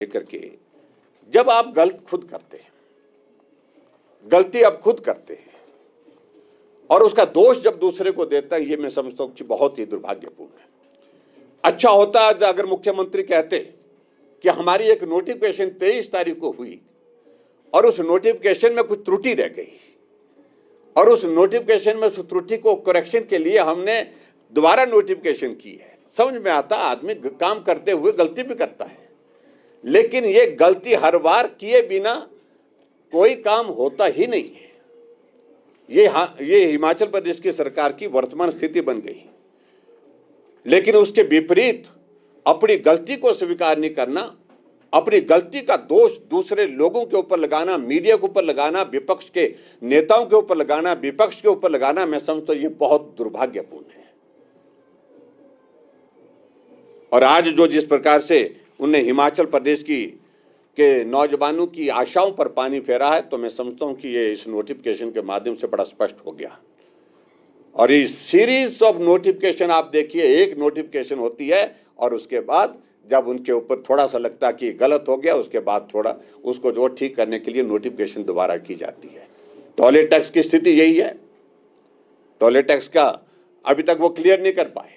लेकर के जब आप खुद करते हैं, गलती आप खुद करते हैं और उसका दोष जब दूसरे को देता है, ये मैं समझता हूं कि बहुत ही दुर्भाग्यपूर्ण है। अच्छा होता अगर मुख्यमंत्री कहते कि हमारी एक नोटिफिकेशन 23 तारीख को हुई और उस नोटिफिकेशन में कुछ त्रुटि रह गई और उस नोटिफिकेशन में उस त्रुटि को करेक्शन के लिए हमने दोबारा नोटिफिकेशन की है। समझ में आता, आदमी काम करते हुए गलती भी करता है, लेकिन ये गलती हर बार किए बिना कोई काम होता ही नहीं है। ये हिमाचल प्रदेश की सरकार की वर्तमान स्थिति बन गई। लेकिन उसके विपरीत अपनी गलती को स्वीकार नहीं करना, अपनी गलती का दोष दूसरे लोगों के ऊपर लगाना, मीडिया के ऊपर लगाना, विपक्ष के नेताओं के ऊपर लगाना, विपक्ष के ऊपर लगाना, मैं समझता हूं ये बहुत दुर्भाग्यपूर्ण है। और आज जो जिस प्रकार से उन्हें हिमाचल प्रदेश के नौजवानों की आशाओं पर पानी फेरा है, तो मैं समझता हूं कि ये इस नोटिफिकेशन के माध्यम से बड़ा स्पष्ट हो गया। और इस सीरीज ऑफ नोटिफिकेशन आप देखिए, एक नोटिफिकेशन होती है और उसके बाद जब उनके ऊपर थोड़ा सा लगता है कि गलत हो गया, उसके बाद थोड़ा उसको जो ठीक करने के लिए नोटिफिकेशन दोबारा की जाती है। टॉयलेट टैक्स की स्थिति यही है। टॉयलेट टैक्स का अभी तक वो क्लियर नहीं कर पाए,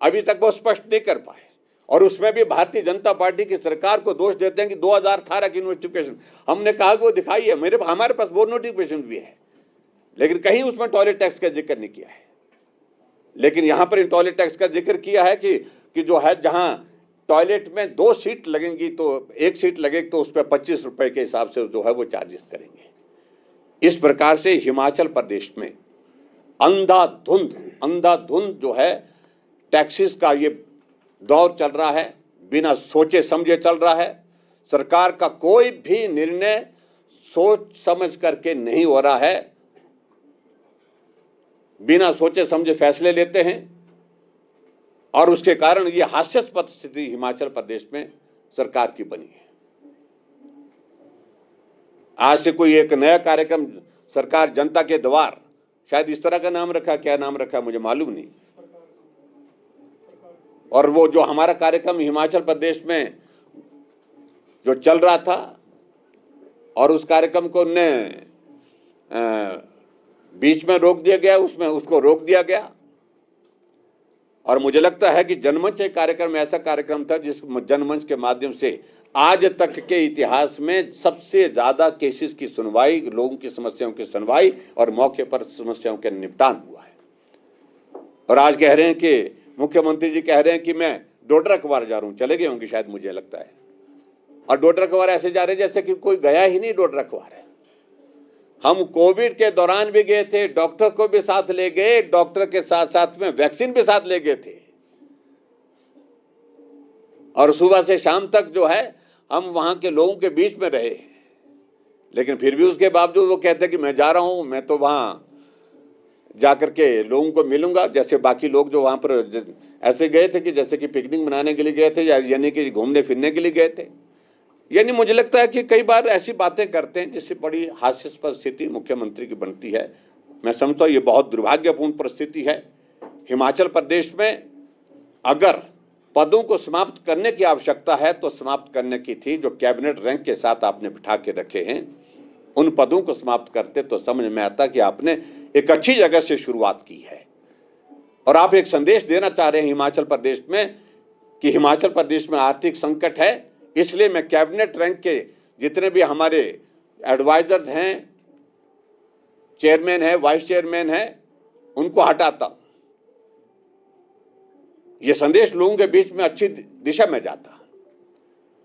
अभी तक वो स्पष्ट नहीं कर पाए, और उसमें भी भारतीय जनता पार्टी की सरकार को दोष देते हैं कि 2018 की नोटिफिकेशन। हमने कहा कि वो दिखाई है, हमारे पास वो नोटिफिकेशन भी है, लेकिन कहीं उसमें टॉयलेट टैक्स का जिक्र नहीं किया है। लेकिन यहां पर टॉयलेट टैक्स का जिक्र किया है कि जो है, जहां टॉयलेट में 2 सीट लगेंगी तो 1 सीट लगेगी तो उस पर 25 रुपए के हिसाब से जो है वो चार्जेस करेंगे। इस प्रकार से हिमाचल प्रदेश में अंधाधुंध जो है टैक्सेस का ये दौर चल रहा है, बिना सोचे समझे चल रहा है। सरकार का कोई भी निर्णय सोच समझ करके नहीं हो रहा है, बिना सोचे समझे फैसले लेते हैं, और उसके कारण ये हास्यास्पद स्थिति हिमाचल प्रदेश में सरकार की बनी है। आज से कोई एक नया कार्यक्रम सरकार जनता के द्वार, शायद इस तरह का नाम रखा, क्या नाम रखा मुझे मालूम नहीं, और वो जो हमारा कार्यक्रम हिमाचल प्रदेश में जो चल रहा था, और उस कार्यक्रम को उनने बीच में रोक दिया गया, उसको रोक दिया गया। और मुझे लगता है कि जनमंच एक कार्यक्रम ऐसा कार्यक्रम था जिस जनमंच के माध्यम से आज तक के इतिहास में सबसे ज्यादा केसेस की सुनवाई, लोगों की समस्याओं की सुनवाई और मौके पर समस्याओं के निपटान हुआ है। और आज कह रहे हैं कि मुख्यमंत्री जी कह रहे हैं कि मैं डोडरा कुंवार जा रहा हूं, चले गए होंगे शायद, मुझे लगता है। और डोडरा कुंवार ऐसे जा रहे हैं जैसे कि कोई गया ही नहीं डोडरा कुंवार है। हम कोविड के दौरान भी गए थे, डॉक्टर को भी साथ ले गए, डॉक्टर के साथ साथ में वैक्सीन भी साथ ले गए थे, और सुबह से शाम तक जो है हम वहां के लोगों के बीच में रहे। लेकिन फिर भी उसके बावजूद वो कहते हैं कि मैं जा रहा हूं, मैं तो वहां जाकर के लोगों को मिलूंगा, जैसे बाकी लोग जो वहां पर ऐसे गए थे कि जैसे कि पिकनिक मनाने के लिए गए थे, यानी कि घूमने फिरने के लिए गए थे। यानी मुझे लगता है कि कई बार ऐसी बातें करते हैं जिससे बड़ी हास्यास्पद स्थिति मुख्यमंत्री की बनती है। मैं समझता हूं ये बहुत दुर्भाग्यपूर्ण परिस्थिति है। हिमाचल प्रदेश में अगर पदों को समाप्त करने की आवश्यकता है तो समाप्त करने की थी। जो कैबिनेट रैंक के साथ आपने बिठा के रखे हैं, उन पदों को समाप्त करते तो समझ में आता कि आपने एक अच्छी जगह से शुरुआत की है, और आप एक संदेश देना चाह रहे हैं हिमाचल प्रदेश में कि हिमाचल प्रदेश में आर्थिक संकट है, इसलिए मैं कैबिनेट रैंक के जितने भी हमारे एडवाइजर्स हैं, चेयरमैन है, वाइस चेयरमैन है, उनको हटाता हूं। यह संदेश लोगों के बीच में अच्छी दिशा में जाता,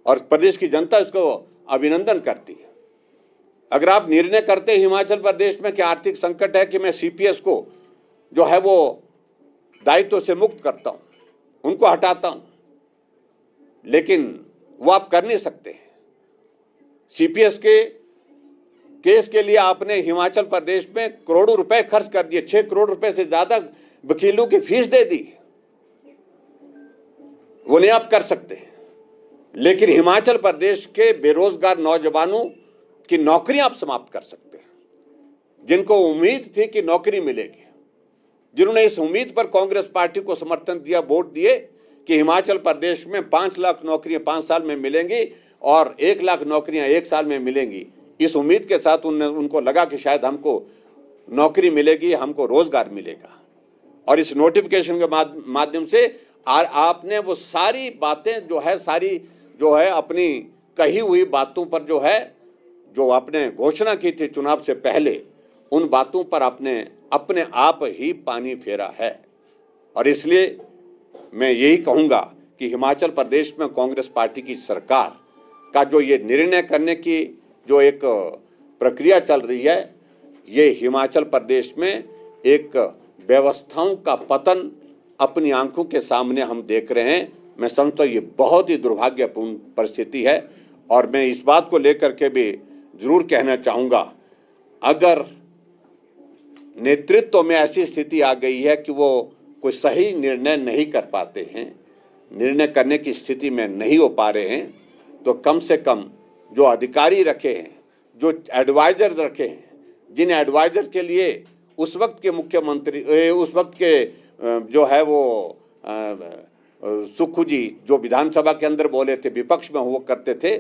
और प्रदेश की जनता इसको अभिनंदन करती है। अगर आप निर्णय करते हिमाचल प्रदेश में कि आर्थिक संकट है कि मैं सीपीएस को जो है वो दायित्व से मुक्त करता हूं, उनको हटाता हूं, लेकिन वो आप कर नहीं सकते। सीपीएस के केस के लिए आपने हिमाचल प्रदेश में करोड़ों रुपए खर्च कर दिए, 6 करोड़ रुपए से ज्यादा वकीलों की फीस दे दी, वो नहीं आप कर सकते। लेकिन हिमाचल प्रदेश के बेरोजगार नौजवानों की नौकरियां आप समाप्त कर सकते हैं, जिनको उम्मीद थी कि नौकरी मिलेगी, जिन्होंने इस उम्मीद पर कांग्रेस पार्टी को समर्थन दिया, वोट दिए कि हिमाचल प्रदेश में 5 लाख नौकरियां 5 साल में मिलेंगी, और 1 लाख नौकरियां 1 साल में मिलेंगी, इस उम्मीद के साथ उनको लगा कि शायद हमको नौकरी मिलेगी, हमको रोजगार मिलेगा। और इस नोटिफिकेशन के माध्यम से आपने वो सारी बातें जो है, सारी जो है अपनी कही हुई बातों पर जो है, जो आपने घोषणा की थी चुनाव से पहले, उन बातों पर आपने अपने आप ही पानी फेरा है। और इसलिए मैं यही कहूँगा कि हिमाचल प्रदेश में कांग्रेस पार्टी की सरकार का जो ये निर्णय करने की जो एक प्रक्रिया चल रही है, ये हिमाचल प्रदेश में एक व्यवस्थाओं का पतन अपनी आंखों के सामने हम देख रहे हैं। मैं समझता हूँ ये बहुत ही दुर्भाग्यपूर्ण परिस्थिति है। और मैं इस बात को लेकर के भी जरूर कहना चाहूँगा, अगर नेतृत्व में ऐसी स्थिति आ गई है कि वो कोई सही निर्णय नहीं कर पाते हैं, निर्णय करने की स्थिति में नहीं हो पा रहे हैं, तो कम से कम जो अधिकारी रखे हैं, जो एडवाइजर रखे हैं, जिन एडवाइजर के लिए उस वक्त के मुख्यमंत्री, उस वक्त के जो है वो सुक्खू जी जो विधानसभा के अंदर बोले थे, विपक्ष में हुआ करते थे,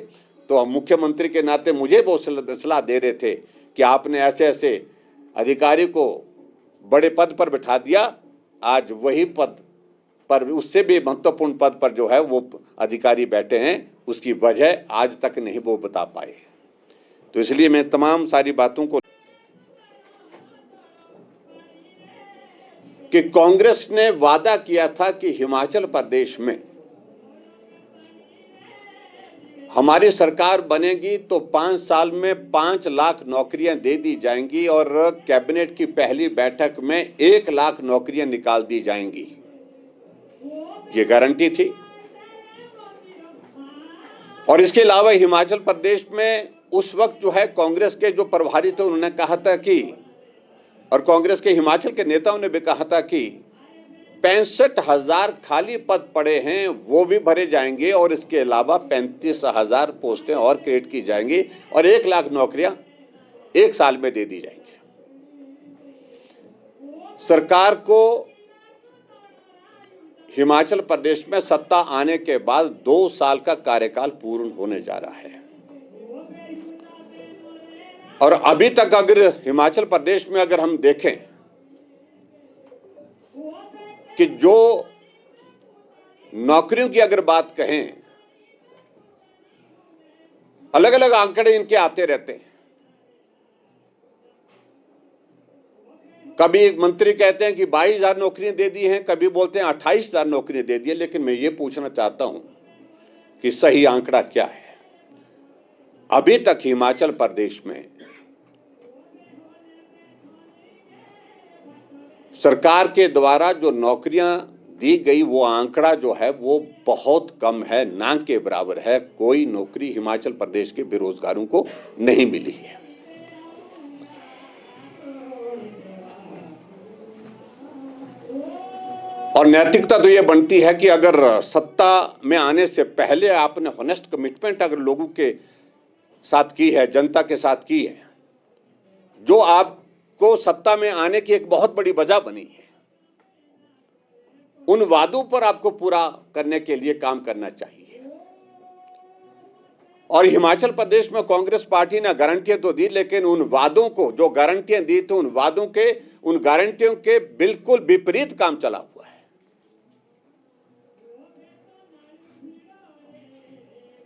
तो मुख्यमंत्री के नाते मुझे वो सलाह दे रहे थे कि आपने ऐसे ऐसे अधिकारी को बड़े पद पर बिठा दिया, आज वही पद पर, उससे भी महत्वपूर्ण पद पर जो है वो अधिकारी बैठे हैं, उसकी वजह आज तक नहीं वो बता पाए। तो इसलिए मैं तमाम सारी बातों को कि कांग्रेस ने वादा किया था कि हिमाचल प्रदेश में हमारी सरकार बनेगी तो 5 साल में 5 लाख नौकरियां दे दी जाएंगी और कैबिनेट की पहली बैठक में 1 लाख नौकरियां निकाल दी जाएंगी, ये गारंटी थी। और इसके अलावा हिमाचल प्रदेश में उस वक्त जो है कांग्रेस के जो प्रभारी थे, उन्होंने कहा था कि, और कांग्रेस के हिमाचल के नेताओं ने भी कहा था कि 65,000 खाली पद पड़े हैं वो भी भरे जाएंगे और इसके अलावा 35,000 पोस्टें और क्रिएट की जाएंगी और 1 लाख नौकरियां 1 साल में दे दी जाएंगी। सरकार को हिमाचल प्रदेश में सत्ता आने के बाद 2 साल का कार्यकाल पूर्ण होने जा रहा है और अभी तक अगर हिमाचल प्रदेश में अगर हम देखें कि जो नौकरियों की अगर बात कहें, अलग अलग आंकड़े इनके आते रहते हैं। कभी एक मंत्री कहते हैं कि 22,000 नौकरियां दे दी हैं, कभी बोलते हैं 28,000 नौकरियां दे दी है। लेकिन मैं ये पूछना चाहता हूं कि सही आंकड़ा क्या है। अभी तक हिमाचल प्रदेश में सरकार के द्वारा जो नौकरियां दी गई वो आंकड़ा जो है वो बहुत कम है, ना के बराबर है। कोई नौकरी हिमाचल प्रदेश के बेरोजगारों को नहीं मिली है। और नैतिकता तो ये बनती है कि अगर सत्ता में आने से पहले आपने होनेस्ट कमिटमेंट अगर लोगों के साथ की है, जनता के साथ की है, जो आपको सत्ता में आने की एक बहुत बड़ी वजह बनी है, उन वादों पर आपको पूरा करने के लिए काम करना चाहिए। और हिमाचल प्रदेश में कांग्रेस पार्टी ने गारंटियां तो दी, लेकिन उन वादों को, जो गारंटियां दी थी, उन गारंटियों के बिल्कुल विपरीत काम चला हुआ है।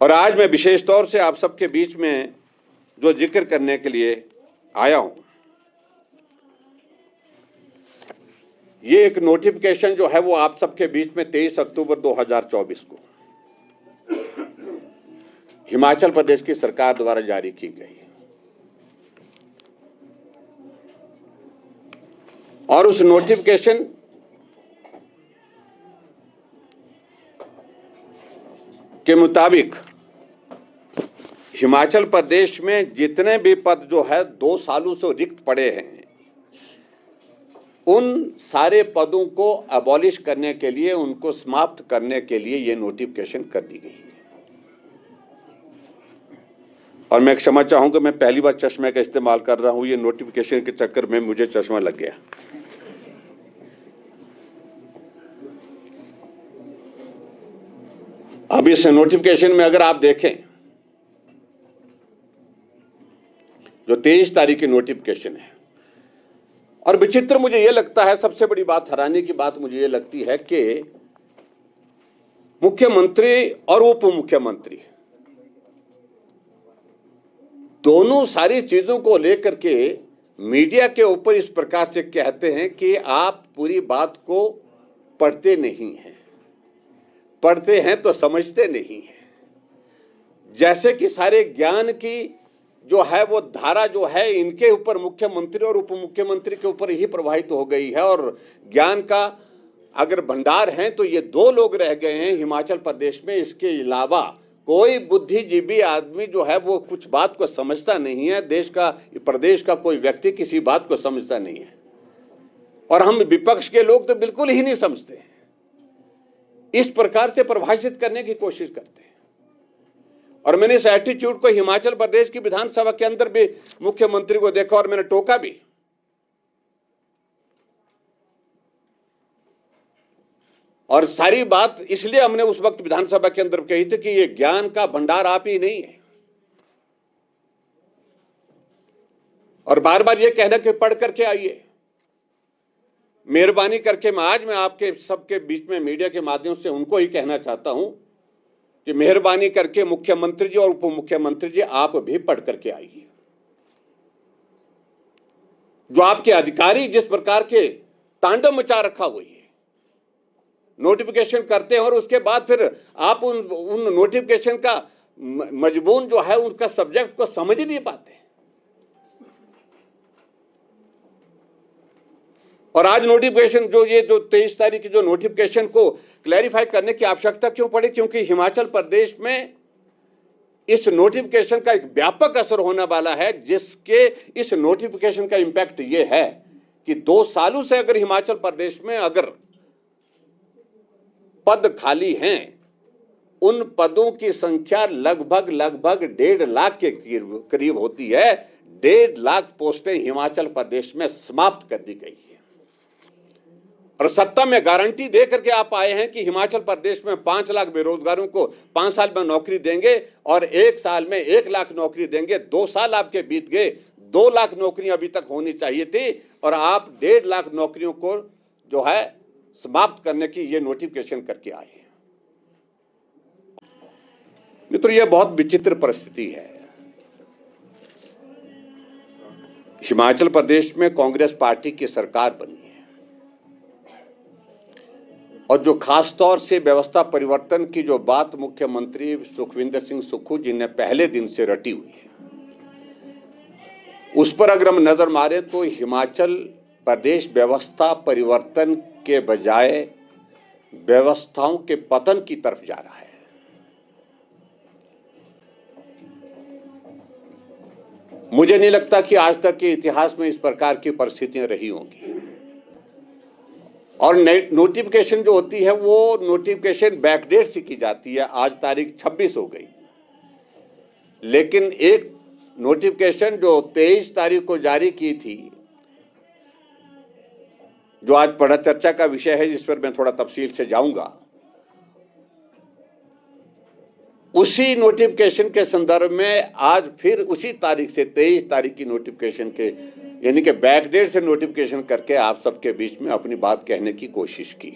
और आज मैं विशेष तौर से आप सबके बीच में जो जिक्र करने के लिए आया हूं, ये एक नोटिफिकेशन जो है वो आप सबके बीच में 23 अक्टूबर 2024 को हिमाचल प्रदेश की सरकार द्वारा जारी की गई है। और उस नोटिफिकेशन के मुताबिक हिमाचल प्रदेश में जितने भी पद जो है 2 सालों से रिक्त पड़े हैं, उन सारे पदों को अबॉलिश करने के लिए, उनको समाप्त करने के लिए ये नोटिफिकेशन कर दी गई है। और मैं क्षमा चाहूंगा, मैं पहली बार चश्मे का इस्तेमाल कर रहा हूं, ये नोटिफिकेशन के चक्कर में मुझे चश्मा लग गया। अब इस नोटिफिकेशन में अगर आप देखें जो 23 तारीख की नोटिफिकेशन है। और विचित्र मुझे ये लगता है, सबसे बड़ी बात, हैरानी की बात मुझे ये लगती है कि मुख्यमंत्री और उप मुख्यमंत्री दोनों सारी चीजों को लेकर के मीडिया के ऊपर इस प्रकार से कहते हैं कि आप पूरी बात को पढ़ते नहीं हैं, पढ़ते हैं तो समझते नहीं हैं। जैसे कि सारे ज्ञान की जो है वो धारा जो है इनके ऊपर, मुख्यमंत्री और उप मुख्यमंत्री के ऊपर ही प्रवाहित हो गई है। और ज्ञान का अगर भंडार है तो ये दो लोग रह गए हैं हिमाचल प्रदेश में। इसके अलावा कोई बुद्धिजीवी आदमी जो है वो कुछ बात को समझता नहीं है। देश का, प्रदेश का कोई व्यक्ति किसी बात को समझता नहीं है। और हम विपक्ष के लोग तो बिल्कुल ही नहीं समझते हैं, इस प्रकार से परिभाषित करने की कोशिश करते हैं। और मैंने इस एटीट्यूड को हिमाचल प्रदेश की विधानसभा के अंदर भी मुख्यमंत्री को देखा और मैंने टोका भी। और सारी बात इसलिए हमने उस वक्त विधानसभा के अंदर कही थी कि ये ज्ञान का भंडार आप ही नहीं है। और बार बार ये कहना कि पढ़ करके आइए, मेहरबानी करके मैं आपके सबके बीच में मीडिया के माध्यम से उनको ही कहना चाहता हूं कि मेहरबानी करके मुख्यमंत्री जी और उप मुख्यमंत्री जी आप भी पढ़ करके आइए। जो आपके अधिकारी जिस प्रकार के तांडव मचा रखा हुई है, नोटिफिकेशन करते हैं और उसके बाद फिर आप उन नोटिफिकेशन का मजमून जो है उनका सब्जेक्ट को समझ ही नहीं पाते। और आज नोटिफिकेशन जो 23 तारीख की जो नोटिफिकेशन को क्लैरिफाई करने की आवश्यकता क्यों पड़ी? क्योंकि हिमाचल प्रदेश में इस नोटिफिकेशन का एक व्यापक असर होने वाला है, जिसके इस नोटिफिकेशन का इंपैक्ट ये है कि 2 सालों से अगर हिमाचल प्रदेश में अगर पद खाली हैं, उन पदों की संख्या लगभग 1.5 लाख के करीब होती है। 1.5 लाख पोस्टें हिमाचल प्रदेश में समाप्त कर दी गई है। और सत्ता में गारंटी दे करके आप आए हैं कि हिमाचल प्रदेश में 5 लाख बेरोजगारों को 5 साल में नौकरी देंगे और 1 साल में 1 लाख नौकरी देंगे। 2 साल आपके बीत गए, 2 लाख नौकरियां अभी तक होनी चाहिए थी और आप 1.5 लाख नौकरियों को जो है समाप्त करने की ये नोटिफिकेशन करके आए हैं। मित्रों, यह बहुत विचित्र परिस्थिति है। हिमाचल प्रदेश में कांग्रेस पार्टी की सरकार बनी है और जो खास तौर से व्यवस्था परिवर्तन की जो बात मुख्यमंत्री सुखविंदर सिंह सुक्खू जी ने पहले दिन से रटी हुई है, उस पर अगर हम नजर मारे तो हिमाचल प्रदेश व्यवस्था परिवर्तन के बजाय व्यवस्थाओं के पतन की तरफ जा रहा है। मुझे नहीं लगता कि आज तक के इतिहास में इस प्रकार की परिस्थितियां रही होंगी। और नोटिफिकेशन जो होती है वो नोटिफिकेशन बैकडेट से की जाती है। आज तारीख 26 हो गई, लेकिन एक नोटिफिकेशन जो 23 तारीख को जारी की थी, जो आज बड़ा चर्चा का विषय है, जिस पर मैं थोड़ा तफसील से जाऊंगा, उसी नोटिफिकेशन के संदर्भ में आज फिर उसी तारीख से 23 तारीख की नोटिफिकेशन के यानी कि बैकडेट से नोटिफिकेशन करके आप सबके बीच में अपनी बात कहने की कोशिश की।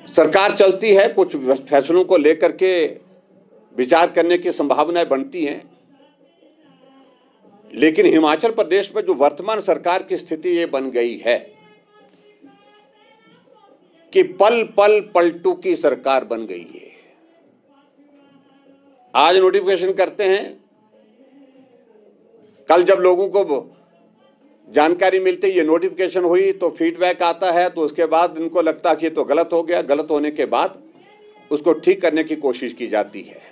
सरकार चलती है, कुछ फैसलों को लेकर के विचार करने की संभावनाएं बनती हैं, लेकिन हिमाचल प्रदेश में जो वर्तमान सरकार की स्थिति ये बन गई है कि पल पल पलटू की सरकार बन गई है। आज नोटिफिकेशन करते हैं, कल जब लोगों को जानकारी मिलती है ये नोटिफिकेशन हुई तो फीडबैक आता है, तो उसके बाद इनको लगता है कि ये तो गलत हो गया। गलत होने के बाद उसको ठीक करने की कोशिश की जाती है।